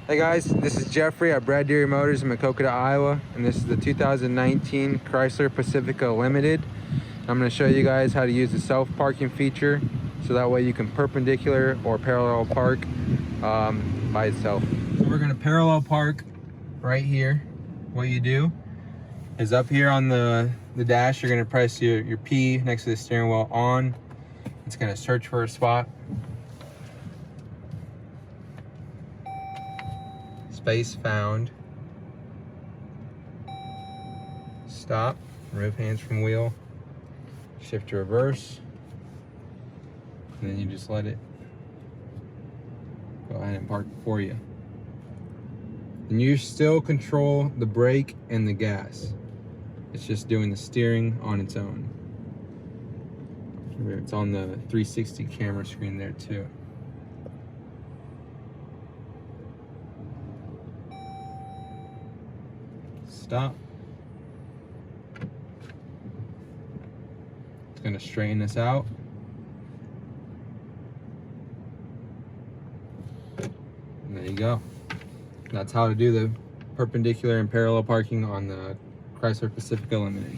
Hey guys, this is Jeffrey at Brad Deere Motors in Makokata, Iowa, and this is the 2019 Chrysler Pacifica Limited. I'm going to show you guys how to use the self-parking feature so that way you can perpendicular or parallel park by itself. So we're going to parallel park right here. What you do is up here on the dash, you're going to press your P next to the steering wheel on. It's going to search for a spot. Space found. Stop. Remove hands from wheel. Shift to reverse. And then you just let it go ahead and park for you. And you still control the brake and the gas. It's just doing the steering on its own. It's on the 360 camera screen there too. Stop. It's going to straighten this out. And there you go. That's how to do the perpendicular and parallel parking on the Chrysler Pacifica Limited.